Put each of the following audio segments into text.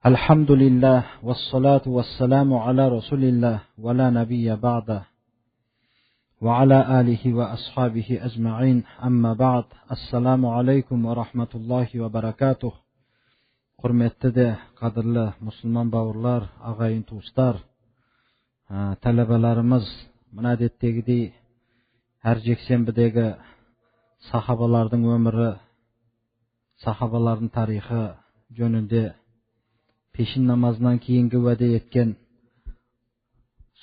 Alhamdulillah, wassalatu wassalamu ala rasulillah, wa la nabiyya ba'da, wa ala alihi wa ashabihi ajma'in, amma ba'd. Assalamu alaikum wa rahmatullahi wa barakatuh. Hurmetli de, qadrli musulmon bavurlar, agayın tuğustar, talabalarımız, mına adetdegidey, her jeksenbidegi sahabalardın ömürü, sahabaların tarixi jönünde peşin namazından keyingi vədə etken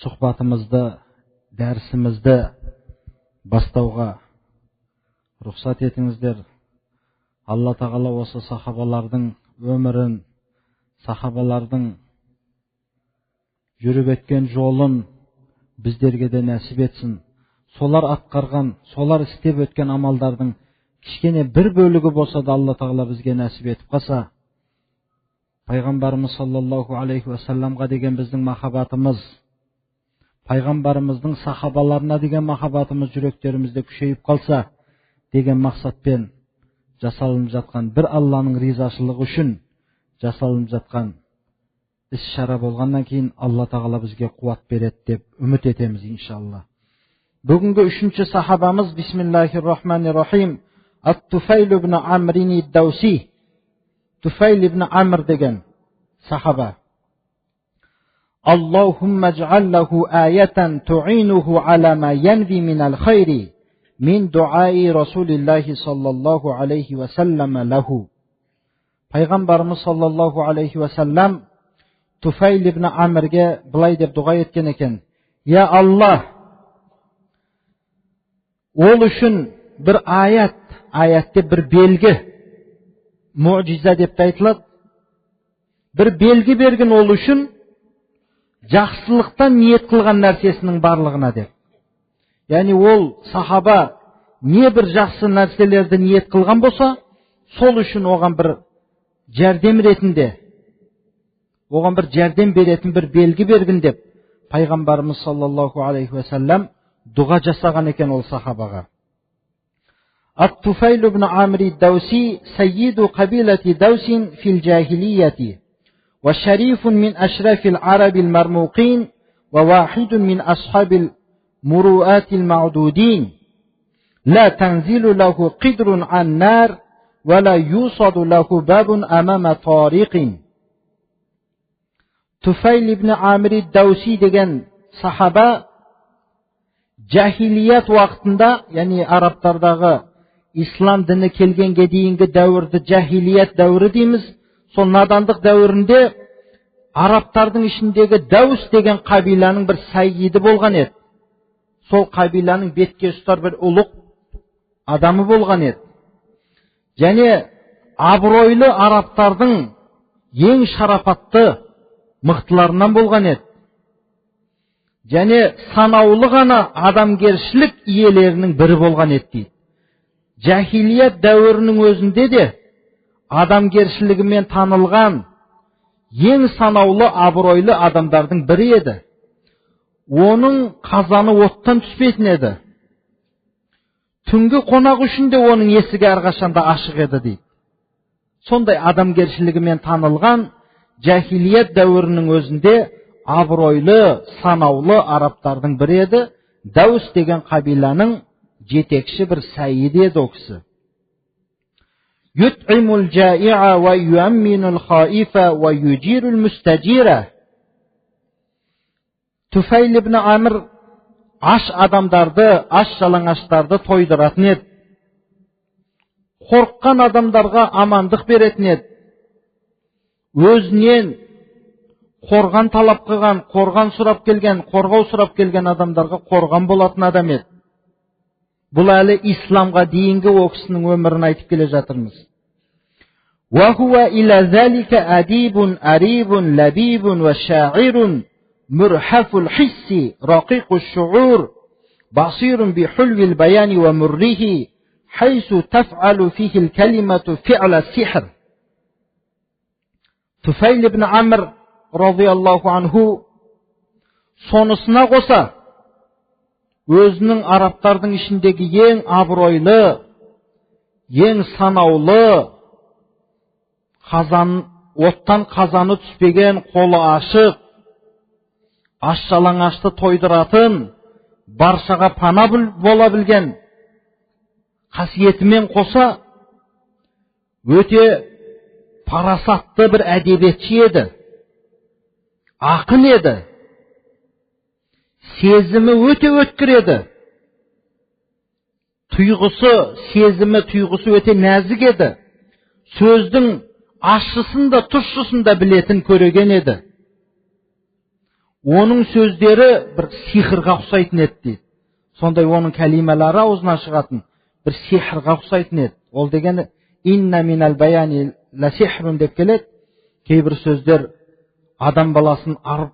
suhbatımızda, dərsimizdə bastauğa ruxsat etingizler. Allah Tağala осы sahabalardın ömürün, sahabalardın жүріп etken жолын bizlerge de nasip etsin. Solar atqargan, solar istep ötken amaldardın kişkene bir bölügü bolsa da Allah Tağala bizge nasip etip qalsa, Peygamberimiz sallallahu aleyhi ve sellem'ga degen bizning mahabbatımız, Peygamberimizдің sahabalarına degen mahabbatımız yüreklerimizde küçeyip qalsa degen maksatpen jasalınıp жатқан bir Allah'ның rizашылыгы үшін jasalınıp жатқан iş-şara bolgandan keyin Allah Tağala bizge kuvvat beret dep ümit etemiz inşallah. Bugünkü 3-cü sahabamız Bismillahirrahmanirrahim At-Tufayl ibn Amr ad-Dawsi. Tufayl ibn Amr degen sahaba. Allahumma ij'al lahu ayatan tu'inuhu ala ma yanvi min al-khayri min duai Rasulillah sallallahu aleyhi ve sellem lahu. Peygamberimiz sallallahu aleyhi ve sellem Tufayl ibn Amr'ge bulay dep dua etken eken. Ya Allah, ol üçün bir ayatте bir belgi, mucize dep aytılат, bir belgi bergin ol üçün жақсылықтан ниет қылған нәрсесінің барлығына деп. Yani ol sahaba не bir жақсы нәрселерді ниет қылған болса, сол үшін оған bir жәрдем ретінде, оған bir жәрдем беретін bir белгі бергін деп Пайғамбарымыз саллаллаху алейхи ва саллям дуға жасаған екен ол сахабаға. At-Tufayl ibn Amr ad-Dawsi sayyidu qabilati Dawsin fil jahiliyyati wa sharifun min ashrafil arabil marmuqin wa wahidun min ashabil muru'atil ma'dudin la tanzilu lahu qidrun an nar wa la yusadu lahu babun amama tariqin. Tufayl ibn Amr ad-Dawsi degen sahaba jahiliyat vaqtında, yani Araplardağı İslam dini kelgenge deyingi dәуірді jahiliyat dәуірі дейміз. Сол надандық дәуірінде Арабтардың ішіндегі Дәус деген қабиланың бір саййиді болған еді. Сол қабиланың бетке ұстар бір ұлық адамы болған еді. Және абыройлы Арабтардың ең шарапатты мықтыларынан болған еді. Және санаулы ғана адамгершілік иелерінің бірі болған еді дейді. Jahiliyat дәуірінің өзінде де адамгершілігімен танылған ең санаулы абыройлы адамдардың бірі еді. Оның қазаны оттан түспейтін еді. Түнгі қонақ үшін де оның есігі әрқашанда ашық еді дейді. Сондай адамгершілігімен танылған jahiliyat дәуірінің өзінде абыройлы, санаулы арабтардың бірі еді. Дәус деген қабиланың жетекші бір саййиді еді о кісі. Yut'imul ja'i'a wa yu'amminul khaifa wa yujirul mustajira. Tufayl ibn Amr аш адамдарды, аш жалаңаштарды тойдыратын еді. Қорыққан адамдарға амандық беретін еді. Өзінен қорған талап қылған, қорған сұрап келген, қорғау сұрап келген адамдарға қорған болатын адам еді. Бұл әлі исламға дейінгі о кісінің өмірін айтып келе жатырмыз. Wa huwa ila zalika adibun aribun labibun wa sha'irun murhaful hissi raqiqus shu'ur basirun bi hulwil bayani wa murrihi haythu taf'alu fihi al-kalimatu fi'la sihr. Tufayl ibn Amr radhiyallahu anhu сонысына қоса өзінің арабтардың ішіндегі ең абыройлы, ең санаулы оттан қазаны түспеген, қолы ашық, аш-жалаңашты тойдыратын, баршаға пана бола білген қасиетімен қоса өте парасатты бір әдебиетші еді, ақын еді, сезімі өте өткір еді, түйғысы өте нәзік еді, сөздің ащысын да тұщысын да білетін көреген еді. Оның сөздері бір сиқырға ұқсайтын еді дейді. Сондай оның кәлималары аузынан шығатын бір сиқырға ұқсайтын еді. Ол дегені инна минал баяни ла сихрун деп келеді. Кейбір сөздер адам баласын арып,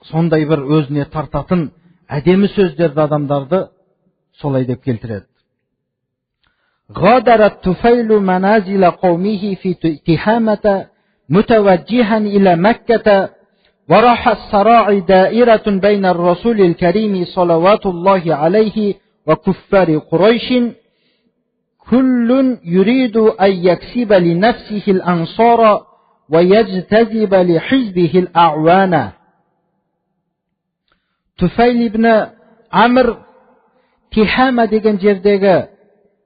сондай бір өзіне тартатын әдемі сөздерді адамдарды солай деп келтіреді. غادرت طفيل منازل قومه في تهامة متوجها إلى مكة وراح الصراع دائرة بين الرسول الكريم صلوات الله عليه وكفار قريش كل يريد أن يكسب لنفسه الأنصار ويجتذب لحزبه الأعوان. Туфайл ибн Амр Тихама деген жердегі,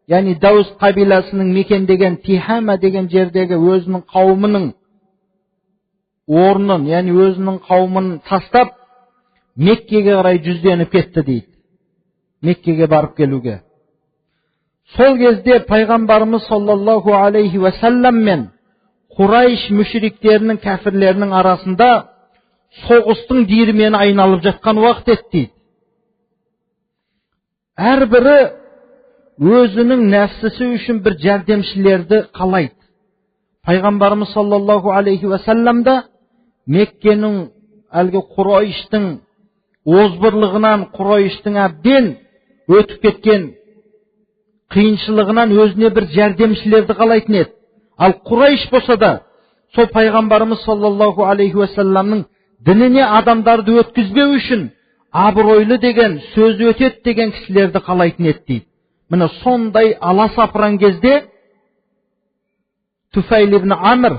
яғни Дауыс қабиласының мекендеген Тихама деген жердегі өзінің қауымының орнын, яғни өзінің қауымын тастап, Меккеге қарай жүзденіп кетті дейді. Меккеге барып келуге. Сол кезде пайғамбарымыз саллаллаху алейхи ва саллам мен Құрайш мүшриктерінің, кәфірлерінің арасында соғыстың диірмені айналып жатқан уақыт еді дейді. Әрбірі өзінің нәпсісі үшін бір жәрдемшілерді қалайды. Пайғамбарымыз саллаллаху алейхи ва салламда Меккенің әлгі Құрайштың озбырлығынан, Құрайштың әбден өтіп кеткен қиыншылығынан өзіне бір жәрдемшілерді қалайтын еді. Ал Құрайш болса да сол пайғамбарымыз саллаллаху алейхи ва салламның дініне адамдарды өткізбеу үшін абыройлы деген, сөз өтет деген кісілерді қалайтын еді дейді. Міне сондай аласапыран кезде Туфайл ибн Амр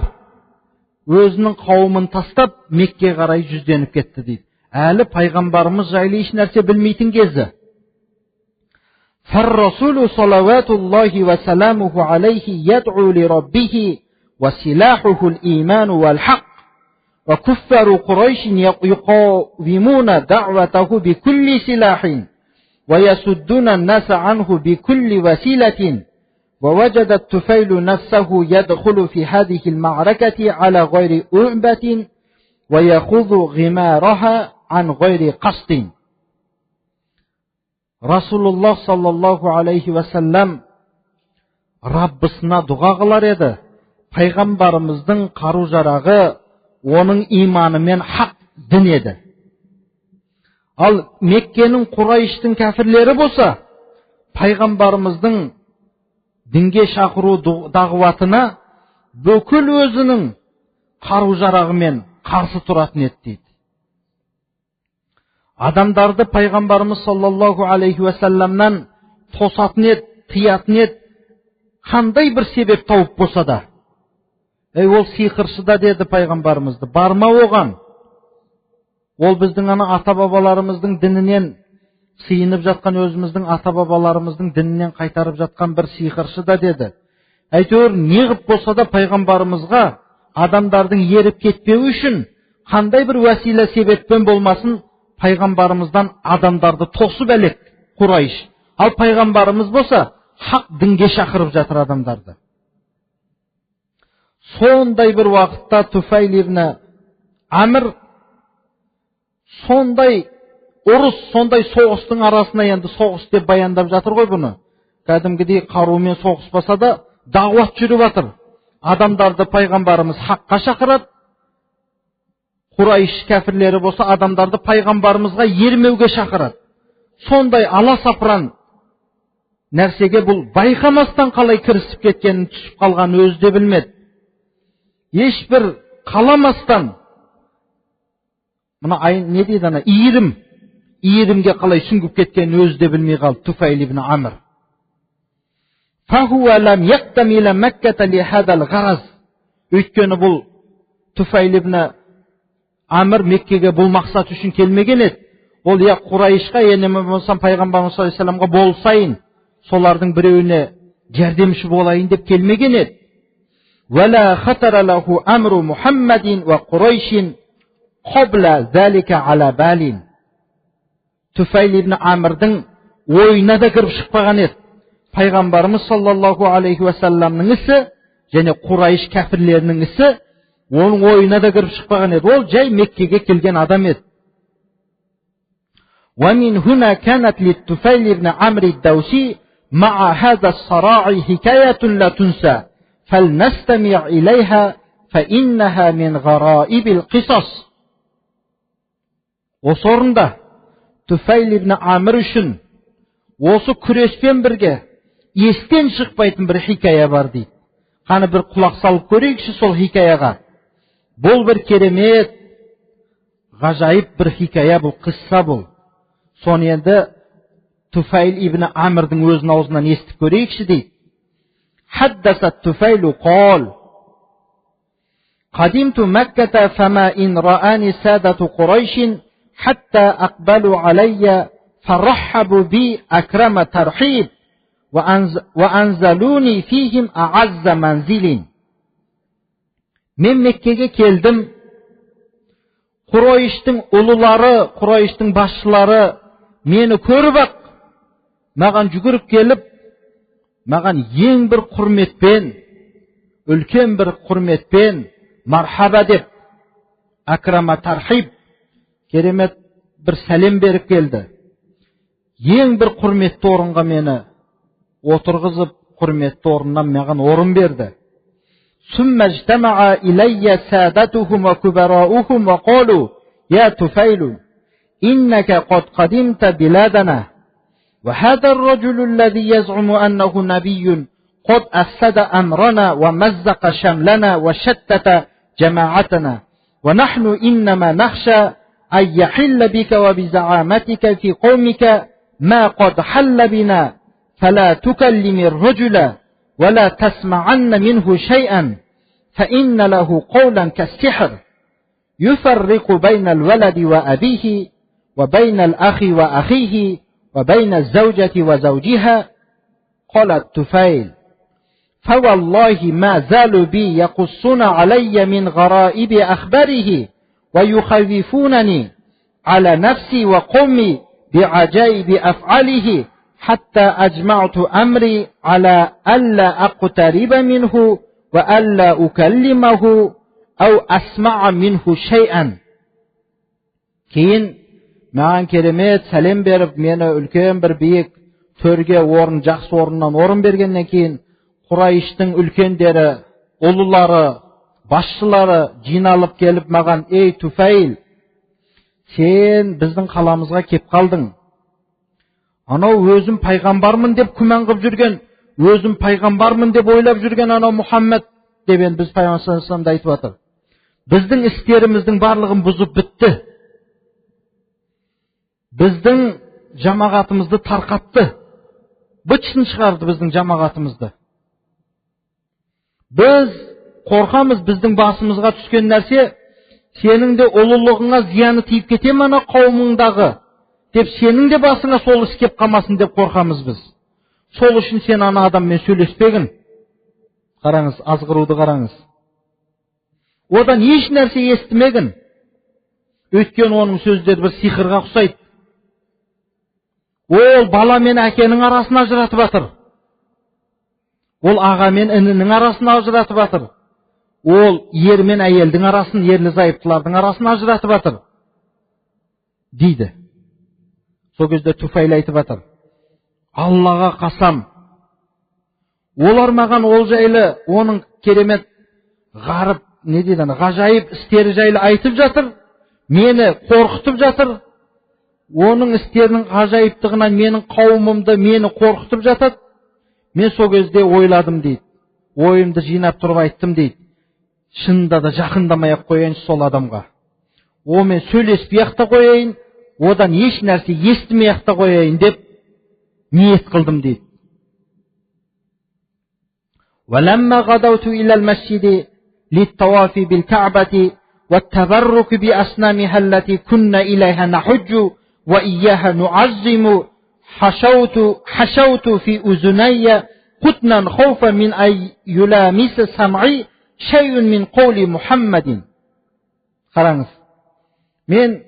өзінің қауымын тастап Мекке қарай жүзденіп кетті дейді. Әлі пайғамбарымыз жайлы еш нәрсе білмейтін кезі. فالرسول صلوات الله وسلامه عليه يدعو لربه وسلاحه الإيمان والحق وكفار قريش يقاومون دعوته بكل سلاح ويسدون الناس عنه بكل وسيلة ووجد الطفيل نفسه يدخل في هذه المعركة على غير أعبة ويأخذ غمارها عن غير قصد. Расулуллах саллаллаху алейхи ва саллам Раббысына дұға қылар еді. Пайғамбарымыздың қару-жарағы оның иманымен хақ дін еді. Ал Меккенің Құрайштың кәфірлері болса, пайғамбарымыздың дінге шақыру дағуатына бүкіл өзінің қару-жарағымен қарсы тұратын еді дейді. Адамдарды пайғамбарымыз саллаллаху алейхи ва салламнан тосатын еді, тыятын еді, қандай бір себеп тауып болса да. Ол сиқыршы да деді пайғамбарымызды, барма оған. Ол біздің ата-бабаларымыздың дінінен сиынып жатқан, өзіміздің ата-бабаларымыздың дінінен қайтарып жатқан бір сиқыршы да деді. Әйтеуір неғып болса да пайғамбарымызға адамдардың еріп кетпеу үшін қандай бір уәсила себеппен болмасын пайғамбарымыздан адамдарды тосып әлек Құрайш. Ал пайғамбарымыз болса хақ дінге шақырып жатыр адамдарды. Сондай бір уақытта Туфайл ибн Амр сондай ұрыс, сондай соғыстың арасына, енді соғыс деп баяндап жатыр ғой бұны. Кәдімгідей қарумен соғыспаса да дағуат жүріп жатыр. Адамдарды пайғамбарымыз хаққа шақырады. Құрайш кәфірлері болса адамдарды пайғамбарымызға ермеуге шақырады. Сондай аласапыран нәрсеге бұл байқамастан қалай кірісіп кеткенін, түсіп қалған өзі де білмеді. Ешбір қаламастан, мына не дейді ана, иірімге қалай сүңгіп кеткенін өзі де білмей қалды Туфайл ибн Амр. Өйткені бұл Туфайл ибн Амр Меккеге бұл мақсат үшін келмеген еді. Ол Құрайшқа, ене болсам пайғамбарымыз саллаллаху алейхи вассаламға болсайын, солардың біреуіне жәрдемші болайын деп келмеген еді. وَلَا خَطَرَ لَهُ أَمْرُ مُحَمَّدٍ وَقُرَيْشٍ قَبْلَ ذَلِكَ عَلَى بَالٍ. Туфайл ибн Амрдың ойына да кіріп шықпаған еді. Пайғамбарымыз саллаллаху алейхи вассаламның ісі және Құрайш кәфірлерінің ісі оның ойына да кіріп шықпаған еді. Ол жай Меккеге келген адам еді. ومن هنا كانت للطفيل بن عمرو الدوسي مع هذا الصراع حكاية لا تنسى فلنستمع إليها فإنها من غرائب القصص. Осы орында Туфайл ибн Амр үшін осы күреспен бірге естен шықпайтын бір хикая бар дейді. Қаны бір құлақ салып көрейікші сол хикаяға. Бұл бір керемет, ғажайып бір хикая, бұл қисса бұл. Соны енді Туфайл ибн Амрдың өзінің аузынан естіп көрейікші дейді. حدث الطفيل قال قدمت مكة فما إن رآني سادة قريش حتى أقبلوا علي فرحبوا بي أكرم ترحيب وأنزلوني فيهم أعز منزل. Мен Меккеге келдім. Құрайштың ұлылары, Құрайштың басшылары мені көріп ақ, маған жүгіріп келіп, маған ең бір құрметпен, үлкен бір құрметпен мархаба деп, акрама тархиб, керемет бір сәлем беріп келді. Ең бір құрметті орынға мені отырғызып, құрметті орыннан маған орын берді. ثم اجتمع إلي سادتهم وكبراؤهم وقالوا يا طفيل إنك قد قدمت بلادنا وهذا الرجل الذي يزعم أنه نبي قد أفسد أمرنا ومزق شملنا وشتت جماعتنا ونحن إنما نخشى أن يحل بك وبزعامتك في قومك ما قد حل بنا فلا تكلم الرجل ولا تسمعن منه شيئا فإن له قولا كالسحر يفرق بين الولد وأبيه وبين الأخ وأخيه وبين الزوجة وزوجها. قال الطفيل فوالله ما زالوا بي يقصون علي من غرائب أخباره ويخوفونني على نفسي وقومي بعجائب أفعاله حتى أجمعت أمري على ألا أقترب منه وألا أكلمه أو أسمع منه شيئا. Кейін маған керемет сәлем беріп, мені үлкен бір биік төрге орын, жақсы орыннан орын бергеннен кейін Құрайштың үлкендері, ұлылары, басшылары жиналып келіп маған: "Ей Туфайл, сен біздің қаламызға кеп қалдың. Анау өзім пайғамбармын деп күмән қылып жүрген, өзім пайғамбармын деп ойлап жүрген анау Мұхаммед деп біз пайғамбар саллаллаху алейхи вассаламды айтып жатыр. Біздің істеріміздің барлығын бұзып бітті. Біздің жамағатымызды тарқатты. Бытшын шығарды біздің жамағатымызды. Біз қорқамыз, біздің басымызға түскен нәрсе сенің де ұлылығыңа зияны тиіп кете ме ана қауымыңдағы деп, сенің де басыңа сол іс кеп қалмасын деп қорқамыз біз. Сол үшін сен ана адаммен сөйлеспегін." Қараңыз, азғыруды қараңыз. Одан еш нәрсе естімегін. Өйткені оның сөздері бір сиқырға ұқсайды. Ол бала мен әкенің арасын ажыратып жатыр. Ол аға мен інінің арасын ажыратып жатыр. Ол ер мен әйелдің арасын, ерлі зайыптылардың арасын ажыратып жатыр дейді. Сол кезде Туфайл айтып жатыр: "Аллаға қасам, олар маған ол жайлы, оның керемет ғарып, не дейді, ғажайып істері жайлы айтып жатыр, мені қорқытып жатыр. Оның істерінің ғажайыптығынан менің қауымымды мені қорқытып жатады. Мен сол кезде ойладым" дейді. "Ойымды жинап тұрып айттым" дейді. "Шынында да жақындамай-ақ қояйын сол адамға. Омен сөйлеспей-ақ та қояйын, одан еш нәрсе естімей-ақ та қояйын деп ниет қылдым" дейді. وَلَمَّا غَدَوْتُ إِلَى الْمَسْجِدِ للطواف بالكعبة والتبرك بأصنامها التي كنا إليها نحج وإياها نعظم حشوت في أذني قطنا خوفا من أن يلامس سمعي شيء من قول محمد. Қараңыз, мен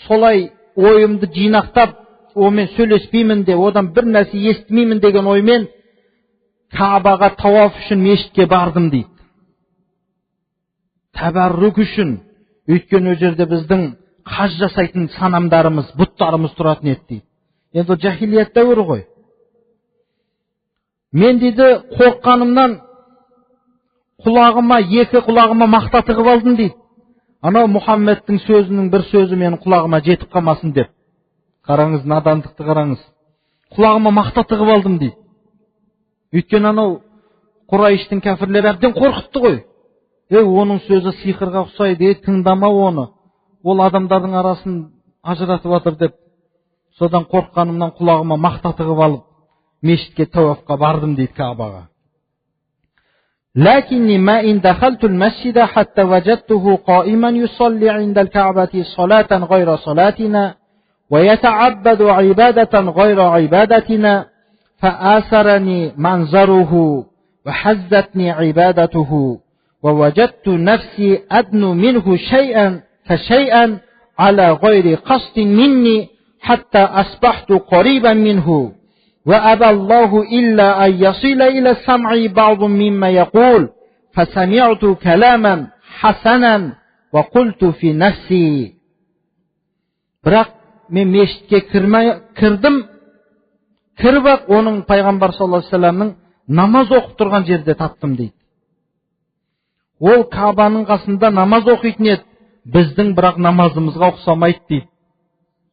солай ойымды жинақтап, онымен сөйлеспеймін де, одан бір нәрсе естімеймін деген оймен Каабаға тауаф үшін мешітке бардым дейді. Тәбәррук үшін, өйткені ол жерде біздің қаж жасайтын санамдарымыз, бұттарымыз тұратын еді дейді. Енді ол жахилият дәуірі ғой. Мен дейді қорыққанымнан екі құлағыма мақта тығып алдым дейді. Анау Мұхаммедтің сөзінің бір сөзі менің құлағыма жетіп қалмасын деп. Қараңыз, надандықты қараңыз. Құлағыма мақта тығып алдым дейді. Өйткені анау Құрайыштың кәфірлері әбден қорқытты ғой. Оның сөзі сиқырға ұқсайды, тыңдама оны. Ол адамдардың арасын ажыратып жатыр деп. Содан қорыққанымнан құлағыма мақта тығып алып, мешітке тауафқа бардым дейді Каабаға. لكني ما إن دخلت المسجد حتى وجدته قائما يصلي عند الكعبة صلاة غير صلاتنا ويتعبد عبادة غير عبادتنا فآثرني منظره وحزتني عبادته ووجدت نفسي أدنو منه شيئا فشيئا على غير قصد مني حتى أصبحت قريبا منه وأبى الله إلا أن يصل إلى السمع بعض مما يقول فسمعت كلاما حسنا وقلت في نفسي. Бірақ мен мешітке кірдім, кіріп-ақ оның пайғамбар саллаллаху алейхи вассаламның намаз оқып тұрған жерде таптым дейді. Ол Каабаның қасында намаз оқитын еді, біздің бірақ намазымызға ұқсамайды дейді.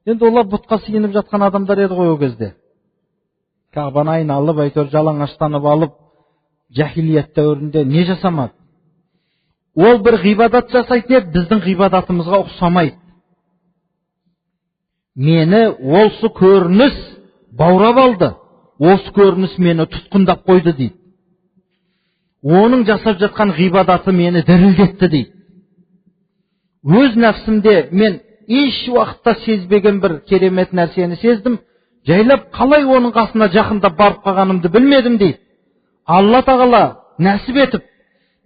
Енді олар бұтқа сиынып жатқан адамдар еді ғой о кезде. Каабаны айналып, әйтеуір жалаңаштанып алып, жахилият дәуірінде не жасамады? Ол бір ғибадат жасайтын еді, біздің ғибадатымызға ұқсамайды. Мені осы көрініс баурап алды. Осы көрініс мені тұтқындап қойды дейді. Оның жасап жатқан ғибадаты мені дірілдетті дейді. Өз нәпсімде мен еш уақытта сезбеген бір керемет нәрсені сездім. Жайлап қалай оның қасына жақындап барып қалғанымды білмедім дейді. Алла тағала нәсіп етіп,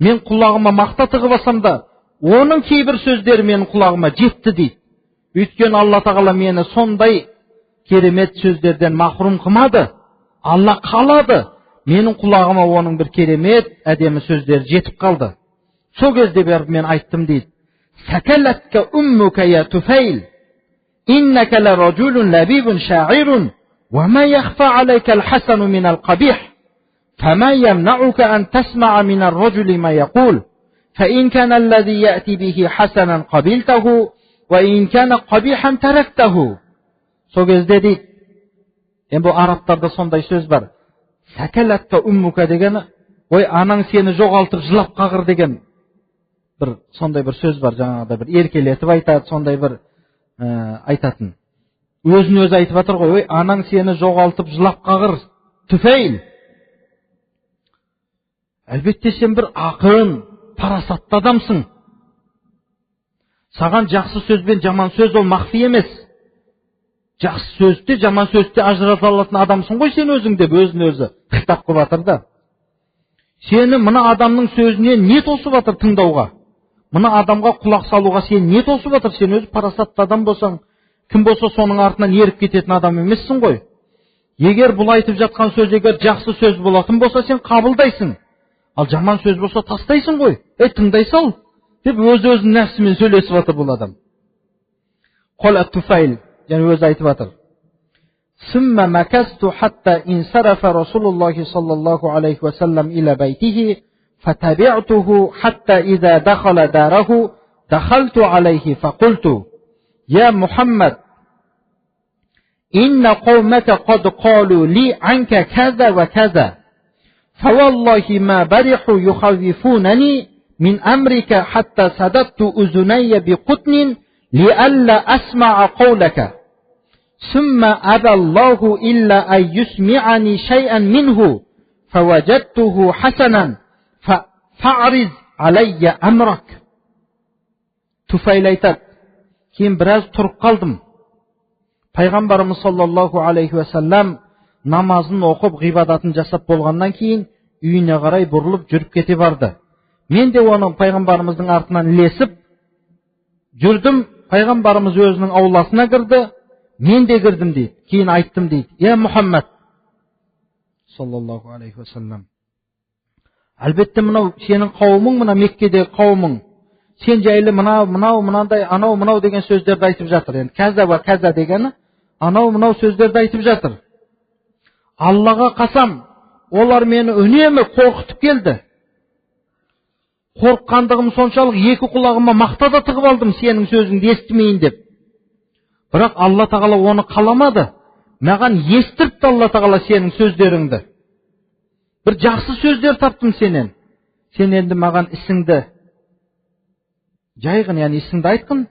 мен құлағыма мақта тығып алсам да, оның кейбір сөздері менің құлағыма жетті дейді. Өйткені Алла тағала мені сондай керемет сөздерден махрум қылмады. Алла қалады, менің құлағыма оның бір керемет әдемі сөздері жетіп қалды. Сол кезде барып мен айттым дейді. Сәкәләтке уммука я Туфайл. إنك لرجل لبيب شاعر وما يخفى عليك الحسن من القبيح فما يمنعك أن تسمع من الرجل ما يقول فإن كان الذي يأتي به حسنا قبلته وإن كان قبيحا تركته. Сол кезде дейді, енді бұл арабтарда сондай сөз бар. Сәкәләтті уммука дегені, ой анаң сені жоғалтып жылап қағыр деген бір сондай бір сөз бар, жаңағыда бір еркелетіп айтады, сондай бір айтатын. Өзін өзі айтып жатыр ғой, ой анаң сені жоғалтып жылап қағыр, Туфайл. Әлбетте сен бір ақын, парасатты адамсың. Саған жақсы сөз бен жаман сөз ол махфи емес. Жақсы сөзді, жаман сөзді ажырата алатын адамсың ғой сен өзің деп өзін өзі хитап қылып жатыр да. Сені мына адамның сөзіне не тосып жатыр тыңдауға? Мына адамға құлақ салуға сен не тосып жатыр? Сен өзі парасатты адам болсаң, кім болса соның артынан еріп кететін адам емессің ғой. Егер бұл айтып жатқан сөз егер жақсы сөз болатын болса сен қабылдайсың. Ал жаман сөз болса тастайсың ғой. Тыңдай сал деп өз-өзінің нәпсімен сөйлесіп жатыр бұл адам. Қол Туфайл, яғни өзі айтып жатыр. Сумма макасту хатта инсарафа Расулуллахи саллаллаху алейхи ва саллам иля байтихи فتبعته حتى إذا دخل داره دخلت عليه فقلت يا محمد إن قومك قد قالوا لي عنك كذا وكذا فوالله ما برحوا يخوفونني من أمرك حتى سددت أذني بقطن لئلا أسمع قولك ثم أبى الله إلا أن يسمعني شيئا منه فوجدته حسنا فأعرض alayya amrak. Туфайл айтады, кейін біраз тұрып қалдым. Пайғамбарымыз саллаллаху алейхи ва саллям намазын оқып, ғибадатын жасап болғаннан кейін үйіне қарай бұрылып жүріп кете барды. Мен де оның пайғамбарымыздың артынан ілесіп жүрдім. Пайғамбарымыз өзінің ауласына кірді. Мен де кірдім дейді. Кейін айттым дейді: "Я Мұхаммад саллаллаху алейхи ва саллям, әлбетте мынау сенің қауымың, мына Меккедегі қауымың сен жайлы мынандай, анау деген сөздерді айтып жатыр." Енді каза ва каза дегені анау сөздерді айтып жатыр. Аллаға қасам, олар мені үнемі қорқытып келді. Қорыққандығым соншалық екі құлағыма мақта да тығып алдым сенің сөзіңді естімейін деп. Бірақ Алла Тағала оны қаламады. Маған естіртті Алла Тағала сенің сөздеріңді. Бір жақсы сөздер таптым сенен. Сен енді маған ісіңді жайғын, яғни ісіңді айтқын.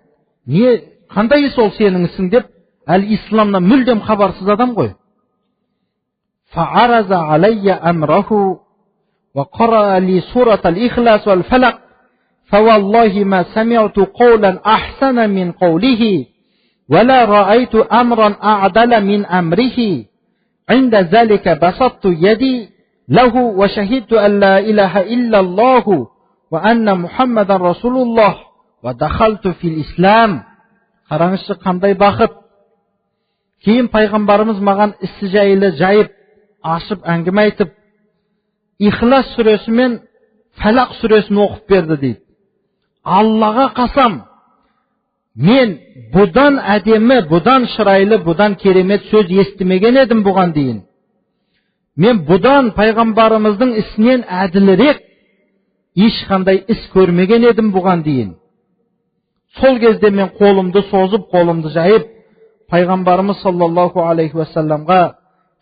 Қандай іс ол сенің ісің деп, әлі исламнан мүлдем хабарсыз адам ғой. فعرض علي أمره وقرأ لي سورة الإخلاص والفلق فوالله ما سمعت قولا أحسن من قوله ولا رأيت أمرا أعدل من أمره عند ذلك بسطت يدي له وشهدت أن لا إله إلا الله وأن محمد رسول الله ودخلت في الإسلام. Қараңызшы, қандай бақыт. Кейін пайғамбарымыз маған ісі жайлы жайып ашып әңгіме айтып, Ихлас сүресі мен Фалақ сүресін оқып берді дейді. Аллаға қасам, мен бұдан әдемі, бұдан шырайлы, бұдан керемет сөз естімеген едім бұған дейін. Мен бұдан пайғамбарымыздың ісінен әділірек ешқандай іс көрмеген едім бұған дейін. Сол кезде мен қолымды созып, қолымды жайып, пайғамбарымыз саллаллаху алейхи ва салламға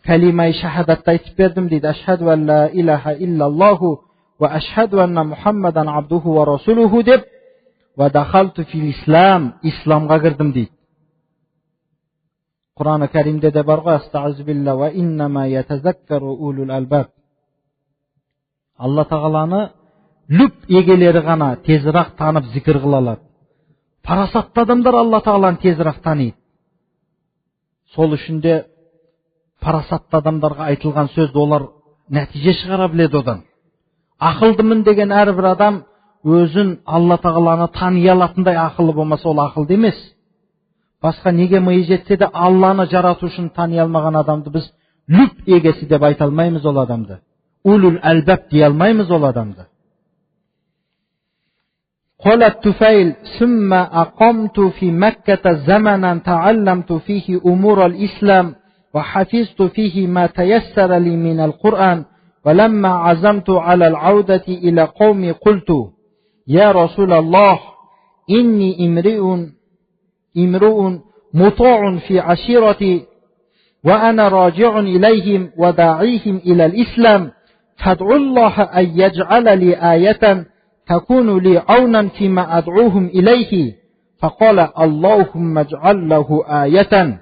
кәлима-и шахадатты айтып бердім дейді. Ашхаду ан ла илаха иллаллаху ва ашхаду анна Мұхаммадан абдуху ва расулуху деп, ва дахалту фил ислам, исламға кірдім дейді. Құран-ы Кәримде де бар ғой: астағизу билла ва иннама ятазаккару улул албаб. Алла Тағаланы люб егелері ғана тезірек танып зікір қыла алады. Парасатты адамдар Алла Тағаланы тезірек таниды. Сол үшін де парасатты адамдарға айтылған сөзді олар нәтиже шығара біледі одан. Ақылдымын деген әрбір адам өзін Алла Тағаланы тани алатындай ақылы болмаса, ол ақылды емес. Басқа неге миы жетсе де Алланы жаратушыны тани алмаған адамды біз люб егесі деп айта алмаймыз ол адамды. Улул әлбаб дей алмаймыз ол адамды. قال الطفيل ثم أقمت في مكة زمنا تعلمت فيه أمور الإسلام وحفظت فيه ما تيسر لي من القرآن ولما عزمت على العودة إلى قومي قلت يا رسول الله إني امرؤ مطاع في عشيرتي وأنا راجع إليهم وداعيهم إلى الإسلام فادعوا الله أن يجعل لي آية تكون لي عونا فيما أدعوهم إليه فقال اللهم اجعل له آية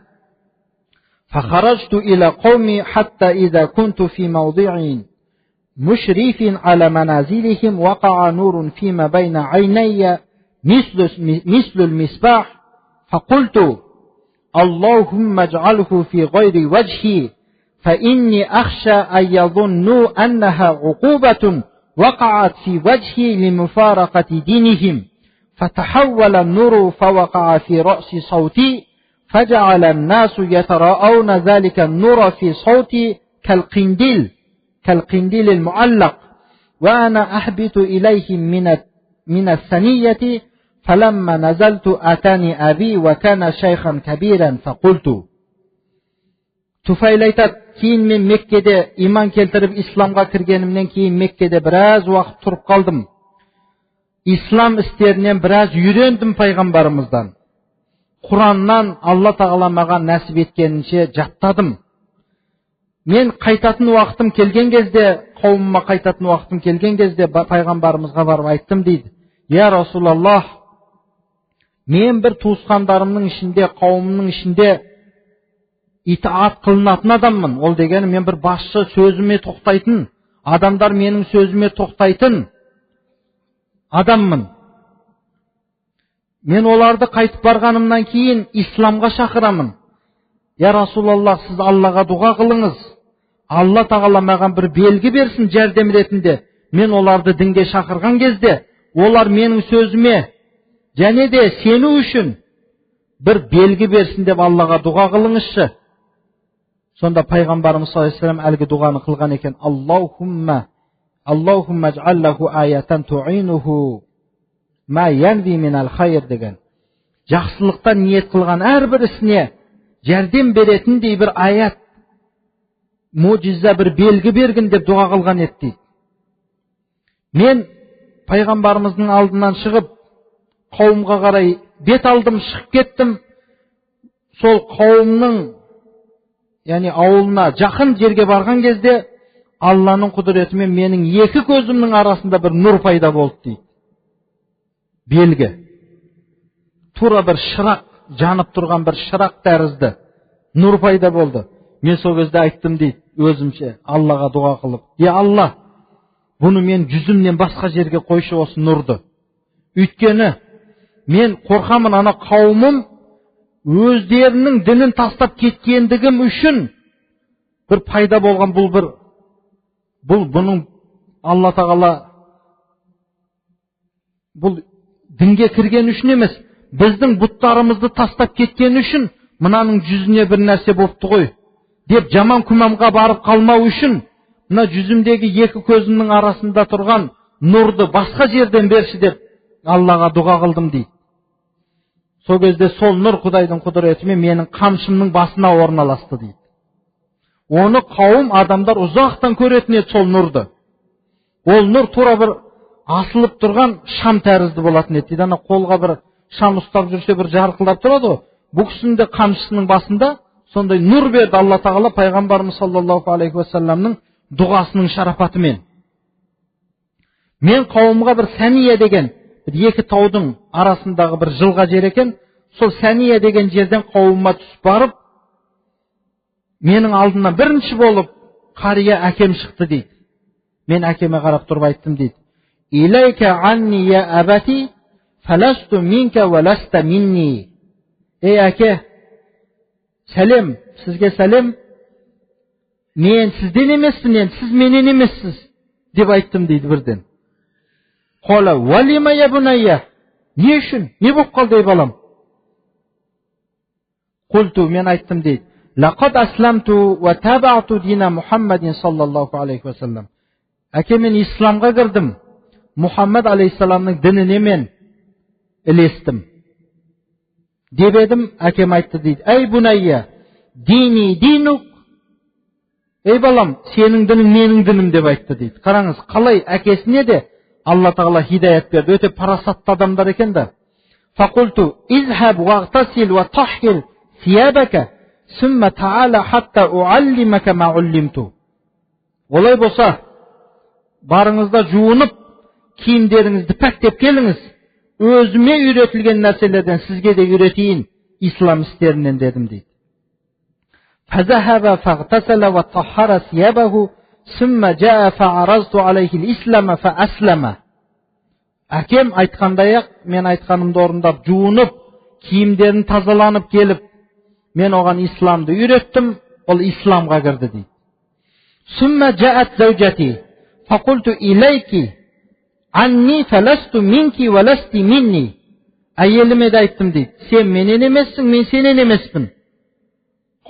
فخرجت إلى قومي حتى إذا كنت في موضع مشرف على منازلهم وقع نور فيما بين عيني مثل المصباح فقلت اللهم اجعله في غير وجهي فإني أخشى أن يظنوا أنها عقوبة وقعت في وجهي لمفارقة دينهم فتحول النور فوقع في رأس صوتي فجعل الناس يتراءون ذلك النور في صوتي كالقنديل المعلق وأنا أحبط إليهم من الثنية فلما نزلت أتاني أبي وكان شيخا كبيرا فقلت Туфайл айтады, кейін мен Меккеде иман келтіріп исламға кіргенімнен кейін Меккеде біраз уақыт тұрып қалдым. Ислам істерінен біраз үйрендім пайғамбарымыздан. Құраннан Алла Тағала маған нәсіп еткенінше жаттадым. Мен қайтатын уақытым келген кезде, қауымыма қайтатын уақытым келген кезде пайғамбарымызға барып айттым дейді. Я Расулаллах, мен бір туысқандарымның ішінде, қауымның ішінде итаат қылынатын адаммын. Ол дегені мен бір басшы, сөзіме тоқтайтын, адамдар менің сөзіме тоқтайтын, адаммын. Мен оларды қайтып барғанымнан кейін исламға шақырамын. Я Расулаллах, сіз Аллаға дұға қылыңыз. Алла тағала маған бір белгі берсін жәрдем ретінде. Мен оларды дінге шақырған кезде, олар менің сөзіме және де сену үшін бір белгі берсін деп Аллаға дұға қылыңызшы. Сонда пайғамбарымыз саллаллаху алейхи ва саллям әлгі дұғаны қылған екен. Аллахумма аджаллаху аятан туинуху ма янви минал хайр деген. Жақсылықтан ниет қылған әрбір ісіне жәрдем беретіндей бір аят, муъжиза, бір белгі бергін деп дұға қылған еді дейді. Мен пайғамбарымыздың алдынан шығып, қауымға қарай бет алдым, шығып кеттім. Сол қауымның, яғни ауылына жақын жерге барған кезде, Алланың құдіретімен менің екі көзімнің арасында бір нұр пайда болды дейді. Белгі. Тура бір шырақ, жанып тұрған бір шырақ тәрізді нұр пайда болды. Мен сол кезде айттым дейді, өзімше Аллаға дұға қылып: "Е Алла, бұны мен жүзімнен басқа жерге қойшы осы нұрды. Өйткені мен қорқамын, ана қауымым өздерінің дінін тастап кеткендігім үшін бір пайда болған бұның Алла тағала бұл дінге кірген үшін емес, біздің бұттарымызды тастап кеткен үшін мынаның жүзіне бір нәрсе болыпты ғой деп жаман күмәнға барып қалмау үшін мына жүзімдегі екі көзімнің арасында тұрған нұрды басқа жерден берші деп Аллаға дұға қылдым дейді. Сол кезде сол нұр Құдайдың құдіретімен менің қамшымның басына орналасты дейді. Оны қауым адамдар ұзақтан көретін еді сол нұрды. Ол нұр тура бір асылып тұрған шам тәрізді болатын еді дейді. Ана қолға бір шам ұстап жүрсе бір жарқылдап тұрады ғой. Бұл кісінің де қамшысының басында сондай нұр берді Алла тағала пайғамбарымыз саллаллаху алейхи ва салламның дұғасының шарапатымен. Мен қауымға бір Сәния деген екі таудың арасындағы бір жылға жер екен, сол Сәния деген жерден қауымыма түсіп барып, менің алдымнан бірінші болып қария әкем шықты дейді. Мен әкеме қарап тұрып айттым дейді: "Илайка анни я абати, фаласту минка ва ласта минни." Ей әке, сәлем, сізге сәлем. Мен сізден емеспін, сіз менен емессіз деп айттым дейді бірден. Қола, валима я бунайя. Не үшін? Не болып қалды ей балам? Құлту, мен айттым дейді: Лақад асламту ва табаату дина Мұхаммадин саллаллаху алейхи ва саллам. Әке, мен исламға кірдім. Мұхаммад алейхиссаламның дініне мен ілестім. Деп едім, әкем айтты дейді: "Ей бунайя, дини динук." Ей балам, сенің дінің менің дінім деп айтты дейді. Қараңыз, қалай әкесіне де Алла тағала хидаят берді. Өте парасатты адамдар екен да. Фақулту изхаб вағтасил ва тахкил сиябака сүмма таала хатта уаллимака ма уллимту. Олай болса, барыңызда жуынып, киімдеріңізді пәктеп келіңіз. Өзіме үйретілген нәрселерден сізге де үйретейін ислам істерінен дедім дейді. فذهب فاغتسل وطهر ثيابه ثم جاء فعرضت عليه الإسلام فأسلم. Әкем айтқандай-ақ, мен айтқанымды орындап, жуынып, киімдерін тазаланып келіп, мен оған исламды үйреттім, ол исламға кірді дейді. ثم جاءت زوجتي فقلت إليك عني فلست منك ولست مني. Әйеліме де айттым дейді: "Сен менен емессің, мен сенен емеспін."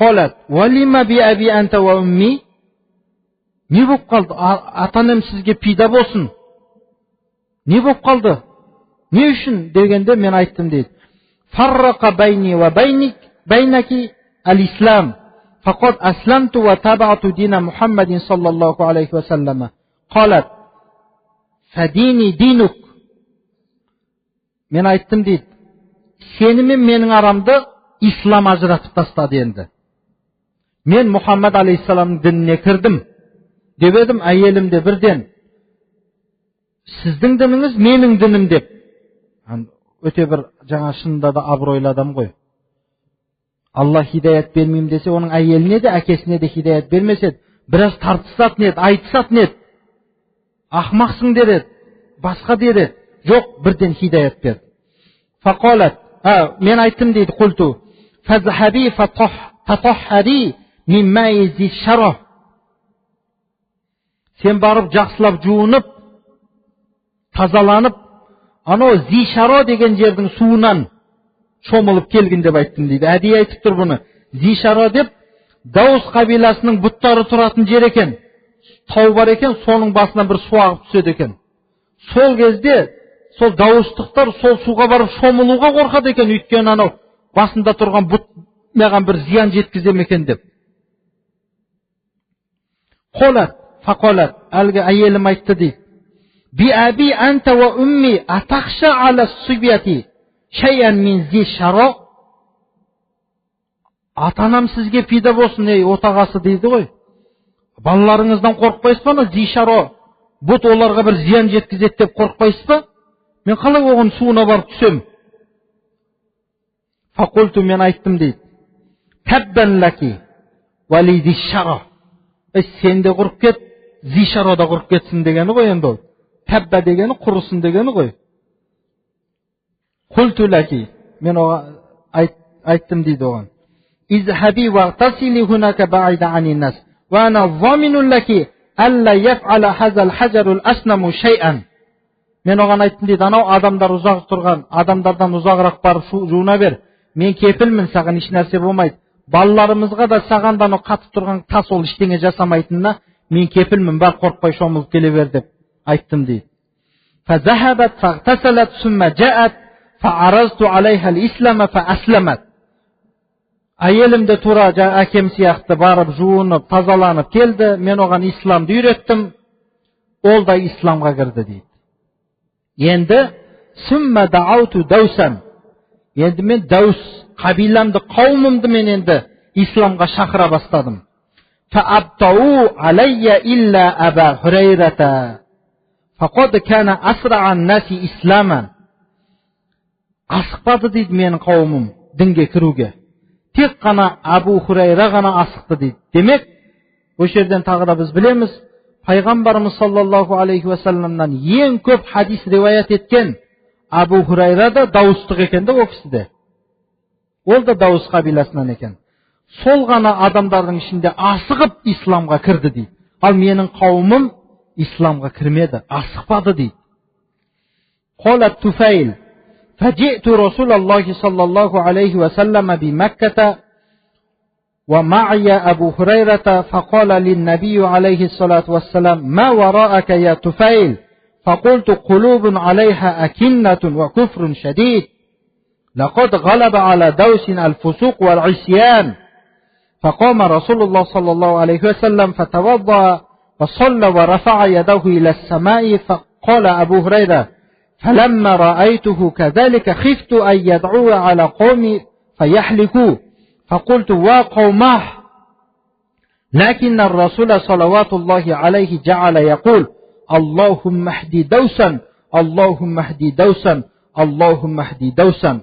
Қолат, валима би аби анта ва умми. Не болып қалды? Ата-анам сізге пида болсын. Не болып қалды? Не үшін дегенде мен айттым дейді: "Фаррақа байни ва байнаки ал-ислам. Фақад асламту ва табаату дина Мұхаммадин саллаллаху алейхи ва саллама." Қолат, фадини динук. Мен айттым дейді: "Сені мен менің арамды ислам ажыратып тастады енді. Мен Мұхаммад алейхиссаламның дініне кірдім." Деп едім, әйелім де бірден: "Сіздің дініңіз менің дінім" деп. Өте бір жаңа шынында да абыройлы адам ғой. Алла хидаят бермеймін десе, оның әйеліне де әкесіне де хидаят бермес еді. Біраз тартысатын еді, айтысатын еді. Ақмақсың дер еді, басқа дер еді. Жоқ, бірден хидаят берді. Фақалат, мен айттым дейді, құлту, фазхаби фатахари миммай зишара. Сен барып жақсылап жуынып, тазаланып, анау зишара деген жердің суынан шомылып келгін деп айттым дейді. Әдейі айтып тұр бұны. Зишара деп, Даус қабиласының бұттары тұратын жер екен. Тау бар екен, соның басынан бір су ағып түседі екен. Сол кезде, сол дауыстықтар сол суға барып шомылуға қорқады екен, өйткені анау басында тұрған бұт маған бір зиян жеткізем екен деп. Қолат, фақолат, әлгі әйелім айтты дейді. Би әби әнті ва үмми атақша ала субияти шайан мен зи шаро. Атанам сізге пида болсын, отағасы дейді ғой. Балаларыңыздан қорқпайсыз ба, зи шаро, бұт оларға бір зиян жеткізеді деп қорқпайсыз ба? Мен қалай оған суына барып түсем? Фақулту, мен айттым дейді. Таббан лаки вали зи шаро. Сен де құрып кет, зи шаро да құрып кетсін дегені ғой енді ол. Табба дегені құрысын дегені ғой. Құлту лаки, мен айттым дейді оған. Изхаби вағтасили хунака баида ани нас. Ва ана заминун лаки алла яф'ала хазал хажарул аснаму шай'ан. Мен оған айттым дейді, анау адамдар ұзақ тұрған, адамдардан ұзағырақ барып жуына бер. Мен кепілмін, саған еш нәрсе болмайды. Балаларымызға да сағандан қатып тұрған тас ол ештеңе жасамайтынына мен кепілмін, бар қорқпай шомылып келе бер деп айттым дейді. Фазахабат фағтасалат сумма жаат фааразту алайхал ислама фааслямат. Әйелім де тура әкем сияқты барып жуынып, тазаланып келді. Мен оған исламды үйреттім. Ол да исламға кірді дейді. Енді сумма дауту даусан. Енді мен Даус қабиламды, қауымымды мен енді исламға шақыра бастадым. Фаабтау алайя илля аба Хурайрата. Фақад кана асрa'ан наси исламан. Асықпады дейді менің қауымым дінге кіруге. Тек қана Абу Хурайра ғана асықты дейді. Демек, осы жерден тағы да біз білеміз, пайғамбарымыз саллаллаху алейхи ва салламнан ең көп хадис риwayat еткен Абу Хурайра да Даустық екен де, ол кісіде. Ол да Даус қабиласынан екен. Сол ғана адамдардың ішінде асығып исламға кірді дейді. Ал менің қауымым исламға кірмеді, асықпады дейді. Қолат Туфайл فجئت رسول الله صلى الله عليه وسلم بمكة ومعي أبو هريرة فقال للنبي عليه الصلاة والسلام ما وراءك يا طفيل فقلت قلوب عليها أكنة وكفر شديد لقد غلب على دوس الفسوق والعصيان فقام رسول الله صلى الله عليه وسلم فتوضأ وصلى ورفع يده إلى السماء فقال أبو هريرة فلما رأيته كذلك خفت أن يدعو على قومي فيحلكوا فقلت وقوماه لكن الرسول صلوات الله عليه جعل يقول اللهم اهد دوسا اللهم اهد دوسا اللهم اهد دوسا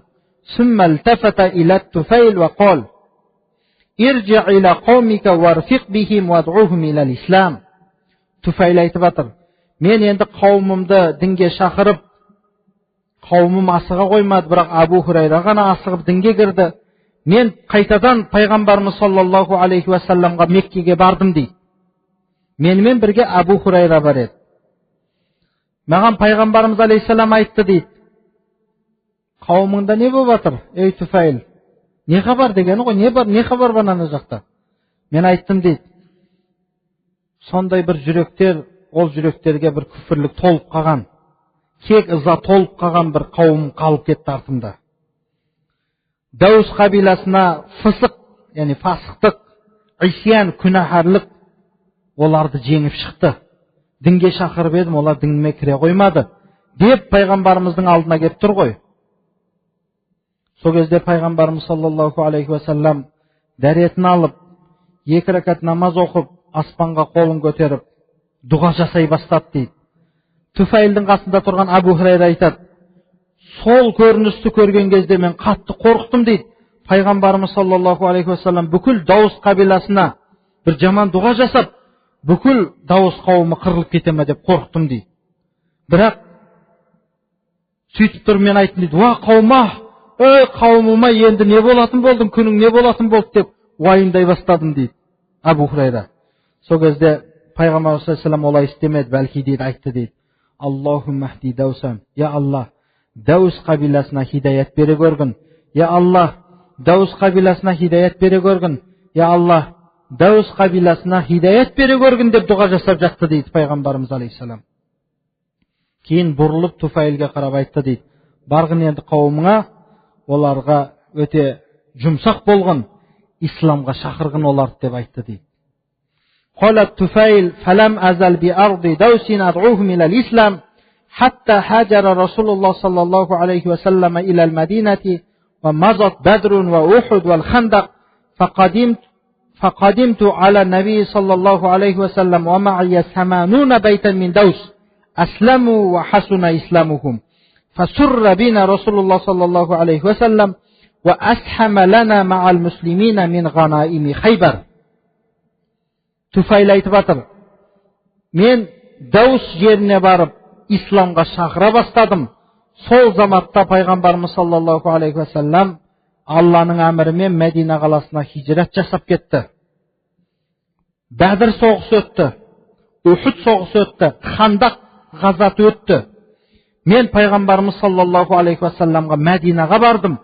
ثم التفت إلى الطفيل وقال ارجع إلى قومك وارفق بهم وادعوهم إلى الإسلام. Туфайл айтып жатыр, мен енді қауымымды дінге шақырып, қауымым асыға қоймады, бірақ Абу Хурайра ғана асығып дінге кірді. Мен қайтадан пайғамбарымыз саллаллаху алейхи ва салламға Меккеге бардым дейді. Менімен бірге Абу Хурайра бар еді. Маған пайғамбарымыз алейхиссалам айтты дейді, қауымыңда не болып жатыр, ей Туфайл? Не хабар дегені ғой, не хабар бар ана жақта? Мен айттым дейді, сондай бір жүректер, ол жүректерге бір күфірлік толып қалған, кек ыза толып қалған бір қауым қалып кетті артымда. Даус қабиласына фысық, яғни фасықтық, исиян, күнәһарлық оларды жеңіп шықты. Дінге шақырып едім, олар дінге кіре қоймады деп пайғамбарымыздың алдына келіп тұр ғой. Сол кезде пайғамбарымыз саллаллаху алейхи ва саллам дәретін алып, 2 рәкат намаз оқып, аспанға қолын көтеріп, дұға жасай бастады дейді. Туфайлдың қасында тұрған Абу Хурайра айтады, сол көріністі көрген кезде мен қатты қорықтым дейді. Пайғамбарымыз саллаллаху алейхи ва саллам бүкіл Даус қабиласына бір жаман дұға жасап, бүкіл Даус қауымы қырылып кете ме деп қорықтым дейді. Бірақ Сөйтіп тұр, мен айттым дейді, уа қаума, ой қауымыма, енді не болатын болдың, күнің не болатын болды деп уайымдай бастадым дейді Абу Хурайра. Сол кезде пайғамбар саллаллаху алейхи ва саллям олай істемеді, бәлки дейді айтты дейді, Аллахумма хди Даусан, я Аллах, Дәус қабиласына хидаят бере көргін. Я Аллах, Дәус қабиласына хидаят бере көргін. Я Аллах, Дәус қабиласына хидаят бере көргін деп дұға жасап жатты дейді пайғамбарымыз алейхиссалам. Кейін бұрылып Туфайлге қарап айтты дейді, барғын енді қауымыңа, оларға өте жұмсақ болғын, исламға шақырғын оларды деп айтты дейді. Қалат Туфайл, фалам азал би арди Дәусин ад'ухум илал ислам, حتى هاجر رسول الله صلى الله عليه وسلم إلى المدينة ومضت بدر وأحد والخندق فقدمت على النبي صلى الله عليه وسلم ومعي 80 بيتا من دوس أسلموا وحسن إسلامهم فسر بنا رسول الله صلى الله عليه وسلم وأسحم لنا مع المسلمين من غنائم خيبر. Туфайл айтып жатыр, мен Даус жеріне барып исламға шақыра бастадым. Сол заматта пайғамбарымыз саллаллаху алейхи ва саллям Алланың әмірімен Мәдина қаласына хижрат жасап кетті. Бәдір соғысы өтті, Ухуд соғысы өтті, Хандақ ғазаты өтті. Мен пайғамбарымыз саллаллаху алейхи ва саллямға Мәдинаға бардым.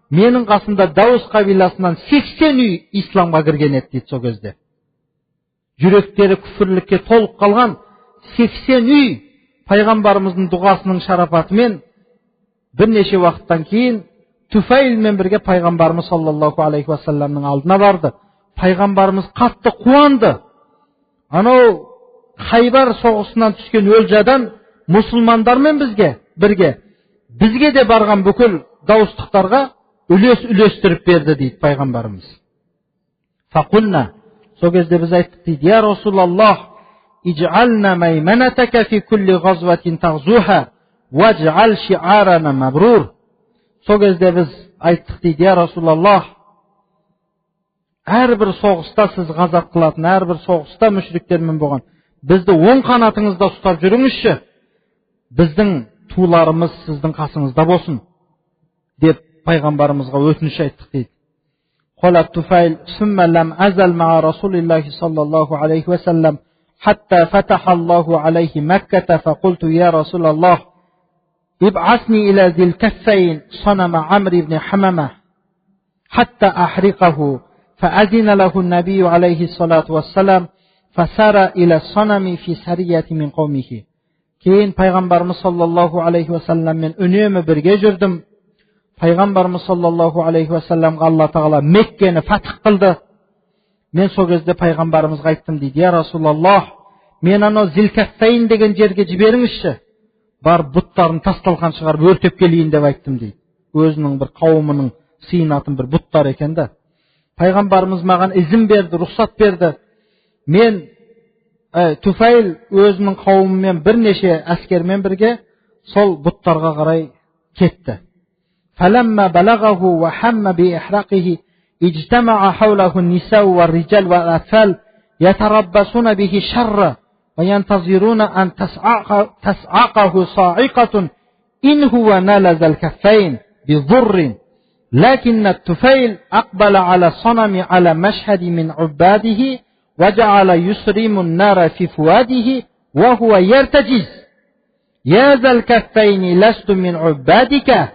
Менің қасымда Даус қабиласынан 80 үй исламға кірген еді дейді сол кезде. Жүректері күфірлікке толып қалған 80 үй пайғамбарымыздың дұғасының шарапатымен бірнеше уақыттан кейін Туфайлмен бірге пайғамбарымыз саллаллаху алейхи ва салламның алдына барды. Пайғамбарымыз қатты қуанды. Анау Хайбар соғысынан түскен өлжадан мұсылмандармен бізге де барған бүкіл дауыстықтарға үлестіріп берді дейді пайғамбарымыз. Фақулна, сол кезде біз айттық дейді, я Расулаллах, идж'ална майманатака фи кулли ғазватин тағзуха вадж'ал ши'арана мабрур. Сол кезде біз айттық дейді, я Расулаллах, әрбір соғыста сіз ғазат қылатын, әрбір соғыста мүшриктермен болған, бізді оң қанатыңызда ұстап жүріңізші, біздің туларымыз сіздің қасыңызда болсын деп пайғамбарымызға өтініш айттық дейді. Қалат Туфайл, сумма лам азал ма Расулиллахи саллаллаху алейхи ва саллам حتى فتح الله عليه مكة فقلت يا رسول الله ابعثني إلى ذي الكفين صنم عمرو بن حمامة حتى أحرقه فأذن له النبي عليه الصلاة والسلام فسار إلى الصنم في سرية من قومه. Кейін пайғамбарымыз саллаллаху алейхи ва салламмен үнемі бірге жүрдім. Пайғамбарымыз саллаллаху алейхи ва салламға Алла тағала Меккені фатх қылды. Мен сол кезде пайғамбарымызға айттым дейді, я Расулаллах, мен анау Зилкаффейн деген жерге жіберіңізші, бар бұттарын тасталған шығарып өртеп келейін деп айттым дейді. Өзінің бір қауымының сыйынатын бір бұттар екен да. Пайғамбарымыз маған izin берді, рұқсат берді. Мен Туфайл өзінің қауымымен бірнеше әскермен бірге сол бұттарға қарай кетті. فلما بلغه وحم بإحراقه اجتمع حوله النساء والرجال والأطفال يتربصون به شر وينتظرون أن تسعقه صاعقة إن هو نال ذا الكفين بضر لكن الطفيل أقبل على الصنم على مشهد من عباده وجعل يسرم النار في فؤاده وهو يرتجز يا ذا الكفين لست من عبادك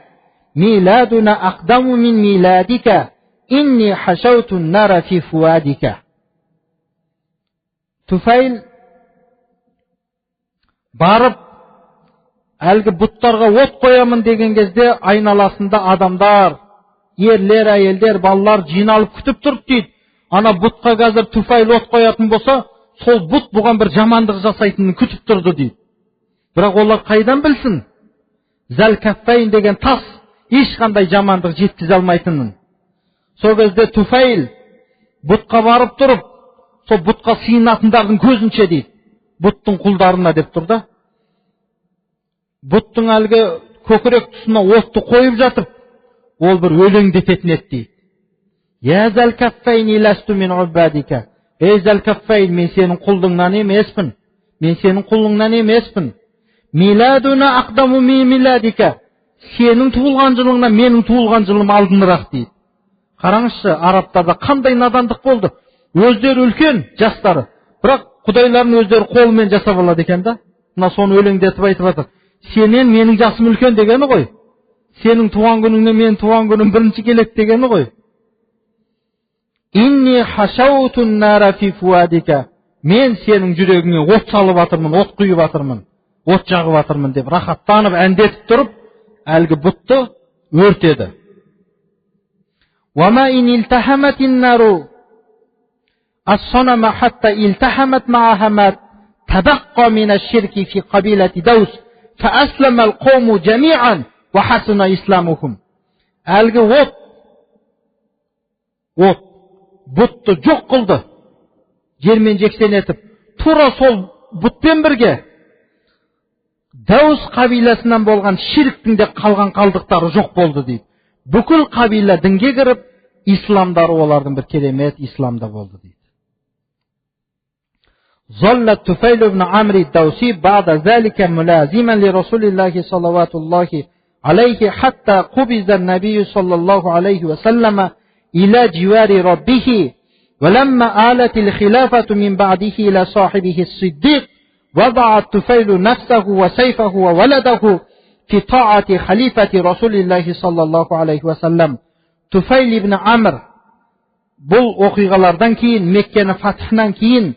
ميلادنا أقدم من ميلادك إني حشوت النار في فؤادك. Туфайл барып әлгі бұттарға от қоямын деген кезде айналасында адамдар, ерлер, әйелдер, балалар жиналып күтіп тұрып дейді. Ана бұтқа қазір Туфайл от қоятын болса, сол бұт бұған бір жамандық жасайтынын күтіп тұрды дейді. Бірақ олар қайдан білсін? Зәл-Каффайн деген тас ешқандай жамандық жеткізе алмайтынын. Сол кезде Туфайл бұтқа барып тұрып, сол бұтқа сыйынатындардың көзінше дейді. Бұттың құлдарына деп тұрды. Бұттың әлгі көкірек тұсына отты қойып жатып, ол бір өлеңдететін еді дейді. Я Зәл-Каффайн ласту мин убадика. Ей Зәл-Каффайн, мен сенің құлыңнан емеспін. Мен сенің құлыңнан емеспін. Миладуна aqdamu min miladika. сенің туылған жылыңнан менің туылған жылым алдынырақ дейді. Қараңызшы, арабтарда қандай надандық болды. Өздері үлкен, жастары. Бірақ құдайларын өздері қолымен жасап алады екен да. Мына соны өлеңдетіп айтып жатыр. Сенен менің жасым үлкен дегені ғой. Сенің туған күніңнен менің туған күнім бірінші келеді дегені ғой. Инни хашаутун нара фи фуадика. Мен сенің жүрегіңе от салып жатырмын, от құйып жатырмын, от жағып жатырмын деп рахаттанып әндетіп тұрып, әлгі бұтты өртеді. Вама ин илтахаматин нару as-sanama hatta iltahamat ma'aha ma tabaqqa min ash-shirki fi qabilati Daws fa aslama al-qawmu jami'an wa hasuna islamuhum. Әлгі от бұтты жоқ қылды, жермен жексен етіп, тура сол бұтпен бірге Даус қабиласынан болған ширктің де қалған қалдықтары жоқ болды дейді. Бүкіл қабила дінге кіріп, исламдары олардың бір керемет исламда болды дейді. ظل الطفيل بن عمرو الدوسي بعد ذلك ملازما لرسول الله صلى الله عليه حتى قبض النبي صلى الله عليه وسلم إلى جوار ربه ولما آلت الخلافة من بعده إلى صاحبه الصديق وضع الطفيل نفسه وسيفه وولده في طاعة خليفة رسول الله صلى الله عليه وسلم. Туфайл ибн Амр бұл оқиғалардан кейін, Меккені фатхынан кейін,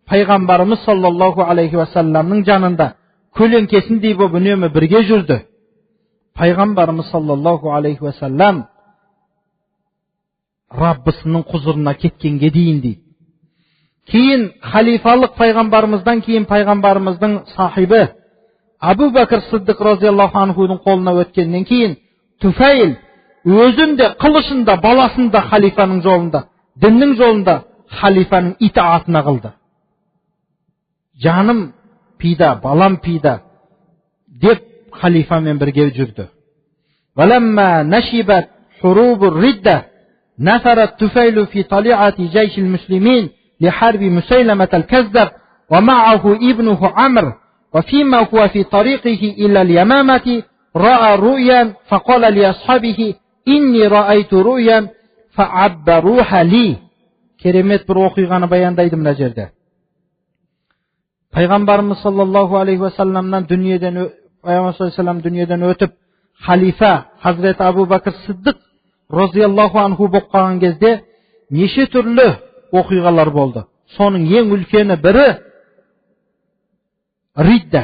пайғамбарымыз саллаллаху алейхи уассаламның жанында көлеңкесіндей болып үнемі бірге жүрді. Пайғамбарымыз саллаллаху алейхи уассалам Раббысының құзырына кеткенге дейін дейді. Кейін халифалық пайғамбарымыздан кейін пайғамбарымыздың сахибі Абу Бәкір Сиддиқ разияллаху анхудың қолына өткеннен кейін Туфайл өзінде, қылышында, баласында халифаның жолында, діннің жолында халифаның итаатына қылды. Жаным пида, балам пида деп халифамен бірге жүрді. وَلَمَّا نَشِبَتْ حُرُوبُ الرِّدَّةِ نَفَرَ الطُّفَيْلُ فِي طَلِيعَةِ جَيْشِ الْمُسْلِمِينَ لحرب مسيلمة الكذاب ومعه ابنه عمرو وفيما هو في طريقه إلى اليمامة رأى رؤيا فقال لأصحابه إني رأيت رؤيا فعبروها لي. Керемет бір оқиғаны баяндайды мына жерде. Пайғамбарымыз саллаллаху алейхи уассаламнан дүниеден өтіп, халифа Хазрет Абу Бәкір Сиддиқ разияллаху анху болып қалған кезде неше түрлі оқиғалар болды. Соның ең үлкені бірі ридда.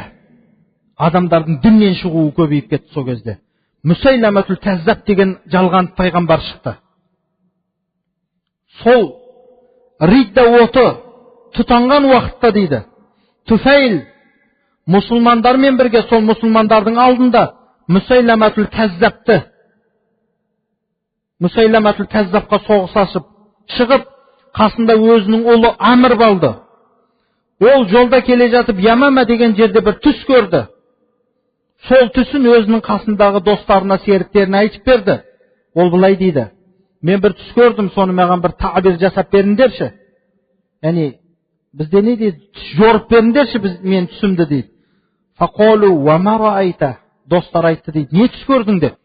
Адамдардың діннен шығуы көбейіп кетті сол кезде. Мүсәйләмәтул Кәззаб деген жалған пайғамбар шықты. Сол ридда оты тұтанған уақытта дейді, Туфайл мұсылмандармен бірге сол мұсылмандардың алдында Мүсәйләмәтул Кәззабқа соғыс ашып шығып, қасында өзінің ұлы Амр болды. Ол жолда келе жатып Ямама деген жерде бір түс көрді. Сол түсін өзінің қасындағы достарына, серіктеріне айтып берді. Ол былай дейді: мен бір түс көрдім, соны маған бір табир жасап беріңдерші. Яғни бізде не дейді? Жорып беріңдерші мен түсімді дейді. Фақолу ва ма раайта. Достар айтты дейді: не түс көрдің деп.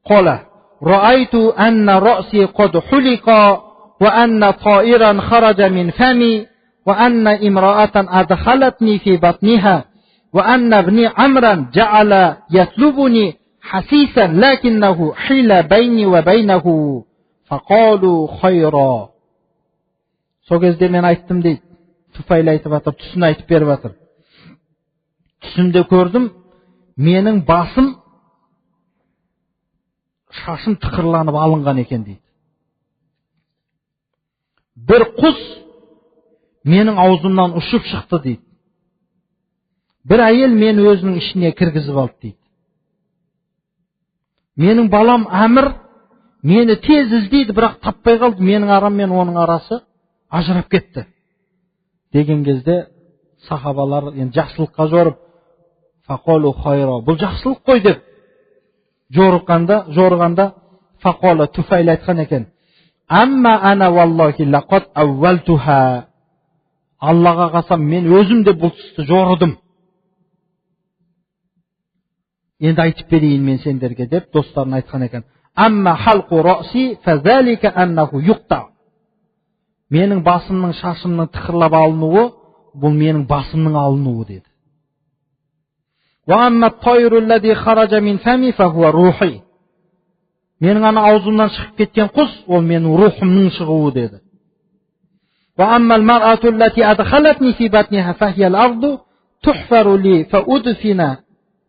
Қола раайту анна раси қад хулиқа وأن طائرا خرج من فمي وأن امرأة أدخلتني في بطنها وأن ابني عمرا جعل يطلبني حسيسا لكنه حيل بيني وبينه فقالوا خيرا. Сол кезде мен айттым дейді. Туфайл айтып жатыр, түсін айтып беріп жатыр. Түсімде көрдім, менің басым, шашым тықырланып алынған екен дейді. Bir құс менің аузымнан ұшып шықты дейді. Bir әйел мені өзінің ішіне кіргізіп алды дейді. Менің балам Әмір мені тез іздейді, бірақ таппай қалды. Менің арам мен оның арасы ажырап кетті. Деген кезде сахабалар жақсылыққа жорып, фақолу хайра, бұл жақсылық қой деп жорығанда фақола Туфайл айтқан екен: Амма ана валлахи лақад аввалтуха. Аллаға қасам, мен өзім де бұл түсті жорыдым. Енді айтып берейін мен сендерге деп достарына айтқан екен. Амма халқу раси фазалика аннаху юқта. Менің басымның, шашымның тықырлап алынуы, бұл менің басымның алынуы деді. Ва амма тайру аллади хаража мин фами фахуа рухи. Менің ана аузымнан шығып кеткен құс, ол менің рухымның шығуы деді. Ва амма ал-мар'ату аллати адхалатни фи батниха фахия ал-арду тухфару ли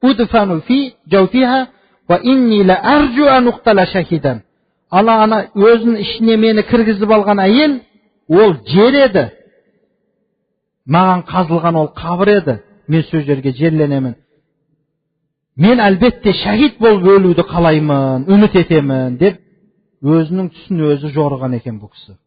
удфану фи жауфиха ва инни ла аржу ан уқтала шахидан. Ана өзінің ішіне мені кіргізіп алған әйел, ол жер еді. Маған қазылған ол қабір еді. Мен сол жерге жерленемін. Мен әлбетте шахид болып өлуді қалаймын, үміт етемін деп өзінің түсін өзі жорыған екен бұл кісі.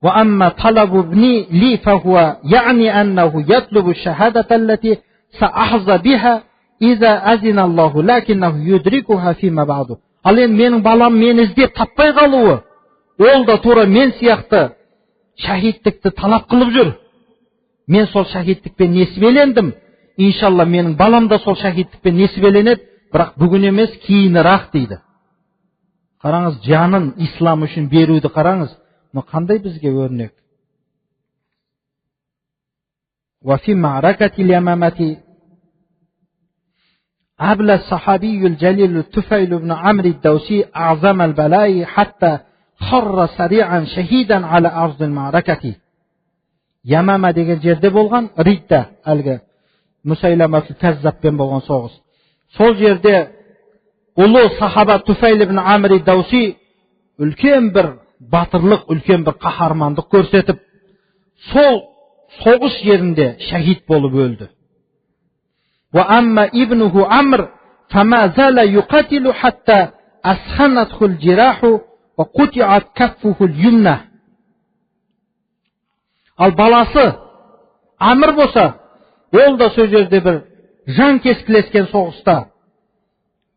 Wa amma talabu ibni li fahuwa ya'ni annahu yatlubu ash-shahadata allati sa'ahza biha idza azina Allah lakinnahu yudrikuha fima ba'du. Ал енді менің балам мені іздеп таппай қалуы, ол да тура мен сияқты шахидтікті талап қылып жүр. Мен сол шахидтікпен несібелендім. Иншалла менің балам да сол шахидтікпен несібеленеді, бірақ бүгін емес, кейінірек дейді. Қараңыз, жанын ислам үшін беруді қараңыз. Но қандай бізге өрнек? Ва фи ма'ракати al-yamamati أبلى الصحابي الجليل الطفيل بن عمرو الدوسي أعظم البلاء حتى خر سريعا شهيدا على أرض المعركة. Ямама деген жерде болған Ридда, әлгі Мусайлама Каззабпен болған соғыс. Сол жерде ұлы сахаба Туфайл ибн Амр ад-Дауси үлкен бір батырлық, үлкен бір қаһармандық көрсетіп, сол соғыс жерінде шахид болып өлді. وأما ابنه عمرو فما زال يقاتل حتى أسخنته الجراح وقطعت كفه اليمنى. Ал баласы Амр болса, ол да сол жерде бір жан кескілескен соғыста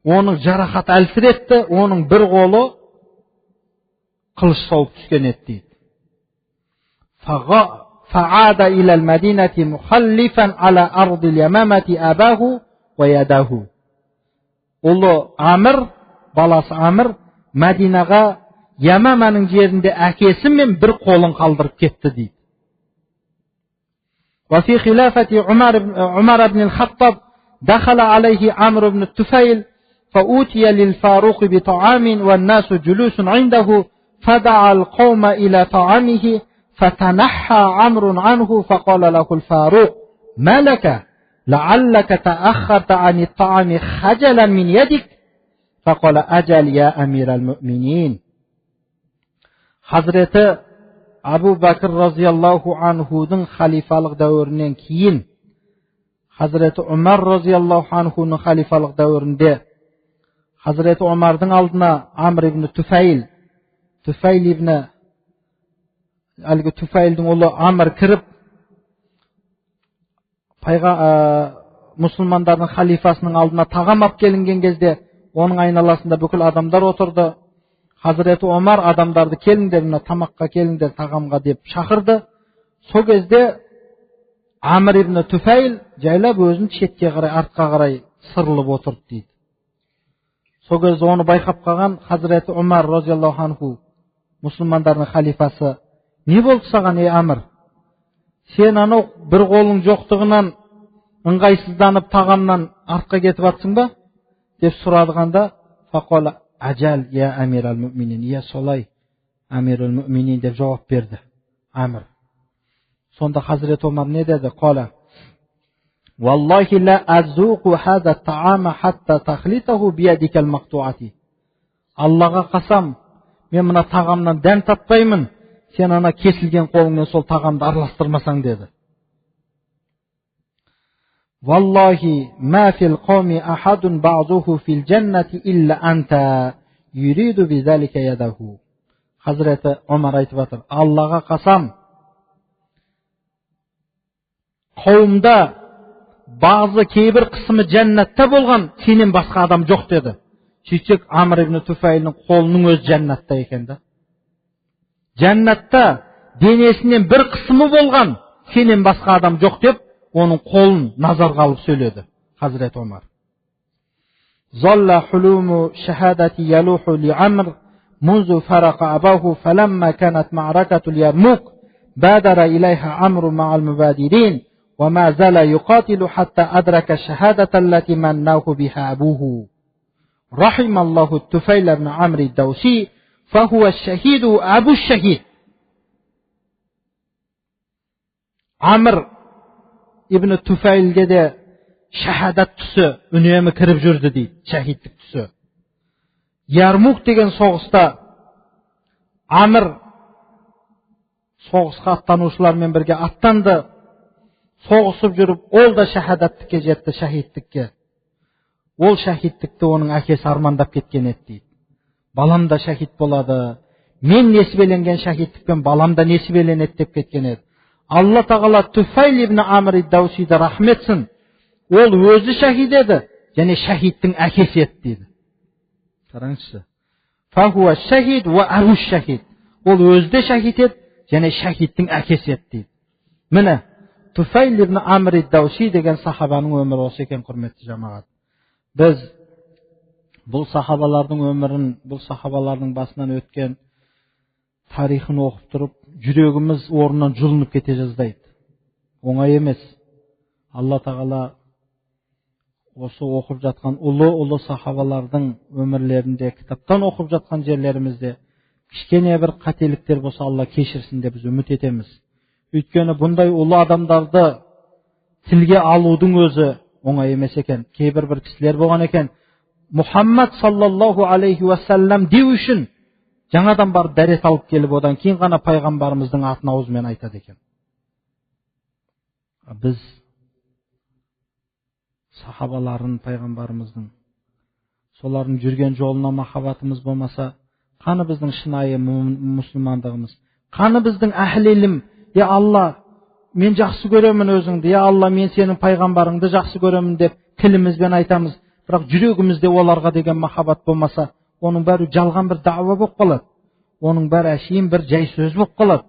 оның жарақат әлсіретті, оның бір қолы қылыш соғып түскен еді дейді. فعاد إلى المدينة مخلفا على أرض اليمامة أباه ويداه. Ұлы Амр, баласы Амр, Мәдинаға Ямаманың жерінде әкесі мен бір қолын қалдырып кетті дейді. وفي خلافة عمر بن الخطاب دخل عليه عمرو بن الطفيل فأوتي للفاروق بطعام والناس جلوس عنده فدعا القوم إلى طعامه فتنحى عمرو عنه فقال له الفاروق ما لك لعلك تأخرت عن الطعام خجلا من يدك فقال أجل يا أمير المؤمنين. Hazreti Abu Bakr raziyallahu anhu'nun xalifалық дәуірінен кейін Hazreti Umar raziyallahu anhu'nun xalifалық дәуірінде Hazreti Umar'dың алдына Amr ibn Tufayl ibn әлгі Туфайлдың ұлы Амр кіріп, мұсылмандардың халифасының алдына тағам алып келінген кезде, оның айналасында бүкіл адамдар отырды. Хазіреті Омар адамдарды келіңдер, мына тамаққа келіңдер, тағамға деп шақырды. Сол кезде Амр ибн Туфайл жайлап өзін шетке қарай, артқа қарай сырылып отырды дейді. Сол кезде оны байқап қалған Хазіреті Омар разияллаху анху, мұсылмандардың халифасы: не болды саған, Амр? Сен анау бір қолың жоқтығынан ыңғайсызданып тағамнан артқа кетіп атсың ба? деп сұрадығанда, фақала ажал я амир ал-муъминин, я солай амир ал-муъминин деп жауап берді Амр. Сонда Хазірет Омар не деді? Қала валлахи ла азуқу хаза таама хатта тахлитаху биядикал мақтуати. Аллаға қасам, мен мына тағамнан дәм татпаймын, сен ана кесілген қолыңмен сол тағамды араластырмасаң деді. Валлахи ма фил қауми ахадун бa'духу фил джаннати илля анта юриду бизалика ядаху. Хазіреті Омар айтып жатыр: Аллаға қасам, қауымда бағзы кейбір қысымы жәннатта болған, сенен басқа адам жоқ деді. Сөйтсек Амр ибн Туфайлдың қолының өз жәннатта екен да. Жәннатта денесінен бір қысымы болған, сенен басқа адам жоқ деп, onun қолын назарға алып сөйледі Hazret Omar. Zalla hulumu shahadati yaluhu li Amr منذ فرق أباه فلما كانت معركة اليرموك بادر إليها عمرو مع المبادرين وما زال يقاتل حتى أدرك الشهادة التي مناه بها أبوه رحم الله الطفيل بن عمرو الدوسي فهو الشهيد أبو الشهيد. Amr ibn Tufaylga de shahadat tusi uniyami kirib yurdi deydi, shahidlik tusi. Yarmuk degan so'g'isda Amr so'g'isga atlanuvchilarмен birga attandi. So'g'isib yurib, ol da shahadatlikka jetdi, shahidlikka. Ol shahidlikni onun akesi armandab ketgan edi deydi. Balam da shahid bo'ladi. Men nesibelengen shahidlikpen balam da nesibelenedi deb ketgan edi. Allah Taala Tufayl ibn Amr ad-Dawsiyga rahmetsin. Ol o'zi shahid edi, ya'ni shahidning akesi edi deydi. Qarangchi. Fa huwa shahid va abu shahid. Ol o'zida shahid edi, ya'ni shahidning akesi edi deydi. Mana Tufayl ibn Amr ad-Dawsiy degan sahobaning umri o'sha ekan, hurmatli jamoat. Biz bu sahobalarning umrin, bu sahobalarning boshidan o'tgan tarixini o'qib turib, yuragimiz o'rnidan julinib kete jazdaydi. O'ng'ay emas. Alloh taolo o'sha o'qib жатқан ulu sahobalarning umrlarida, kitobdan o'qib жатқан yerlarimizda kichkina bir qateliktер bo'lsa Alloh kechirsin deb biz umid etamiz. Өйткені bunday ulu odamlarni tilga aludың o'zi o'ng'ay emas ekan. Кейбір bir kishilar bo'lgan ekan, Muhammad sallallohu alayhi va sallam deу үшін жаңадан барып дәрет алып келіп, одан кейін ғана пайғамбарымыздың атын аузымен айтады екен. Біз сахабаларын, пайғамбарымыздың солардың жүрген жолына махаббатымыз болмаса, қаны біздің шынайы мұсылмандығымыз, қаны біздің әхлі илім, я Алла, мен жақсы көремін өзіңді, я Алла, мен сенің пайғамбарыңды жақсы көремін деп тілімізбен айтамыз, бірақ жүрегімізде оларға деген махаббат болмаса, оның бәрі жалған бір дауа болып қалады. Оның бәрі әшейін бір жай сөз болып қалады.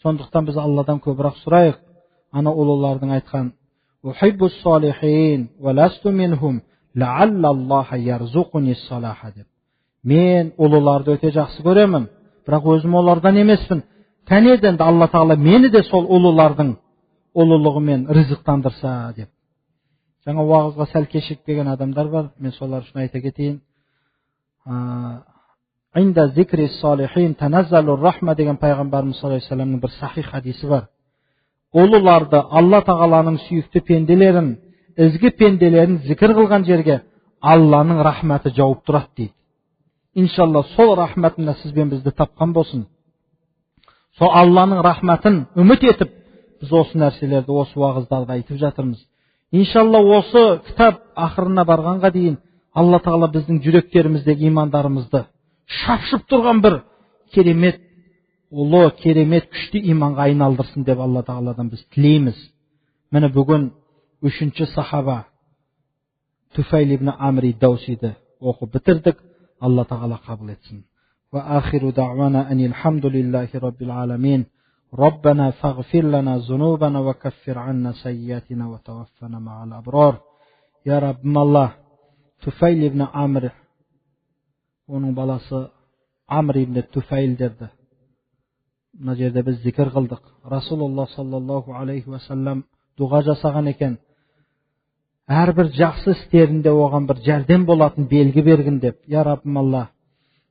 Сондықтан біз Алладан көбірек сұрайық. Ана ұлылардың айтқан: "Ухиббус салихин ва ласту минхум лааллаллаха ярзуқуни салаха" деп. Мен ұлыларды өте жақсы көремін, бірақ өзім олардан емеспін. Кәнеден де Алла Тағала мені де сол ұлылардың ұлылығымен ризықтандырса деп. Жаңа уағызға сәл кешігіп келген адамдар бар. Мен солар үшін айта кетейін. Инда зикри салихин танаzzalur rahma деген пайғамбарымыз саллаллаху алейхи ва салламның бір сахих хадисі бар. Ұлыларды, Алла Тағаланың сүйікті пенделерін, ізгі пенделерін зікір қылған жерге Алланың рахматы жауып тұрады дейді. Иншалла сол рахматына сіз бен бізді тапқан болсын. Сол Алланың рахматын үміт етіп, біз осы нәрселерді, осы уағыздарды айтып жатырмыз. Иншалла осы кітап ақырына барғанға дейін Алла Тағала біздің жүректеріміздегі имандарымызды шапшып тұрған бір керемет, ұлы, керемет, күшті иманға айналдырсын деп Алла Тағаладан біз тілейміз. Міне бүгін 3-ші сахаба Туфайл ибн Амр ад-Дawсiyді оқып бітірдік. Алла Тағала қабыл етсін. Ва ахиру дa'wana анил хамдулиллахи раббил аламин. Раббана фагфир лана зунубана ва каффир анна сайyiatina ва таваффана ма'ал абрар. Я Раббим Аллах, Туфайл ибн Амр, оның баласы Амр ибн Туфайл деді. Мына жерде біз зикір қылдық. Расулуллах саллаллаху алейхи ва саллам дуға жасаған екен. Әрбір жақсы істерінде оған бір жәрдем болатын белгі бергін деп. Я Раббим Аллах,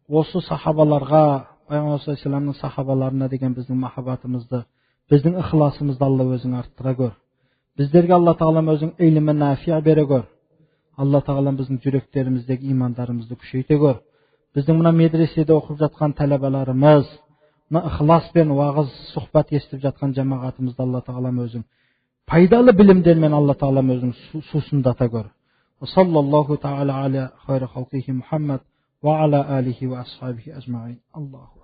осы сахабаларға, Пайғамбар саллаллаху алейхи ва салламның сахабаларына деген біздің махаббатымызды, біздің ықыласымызды Алла өзің арттыра көр. Біздерге Алла Тағала өзің илмі нафия бере көр. Алла Тағала біздің жүректеріміздегі имандарымызды күшейте көр. Біздің мына медреседе оқып жатқан талабаларымыз, мына ықыласпен уағыз, сұхбат естіп жатқан жамағатымызды Алла Тағала өзің пайдалы білімдермен Алла Тағала өзің сусындата көр. Саллаллаху тағала аля хайры халқихи Мухаммад ва аля алихи ва асхабихи ажмаин. Аллаху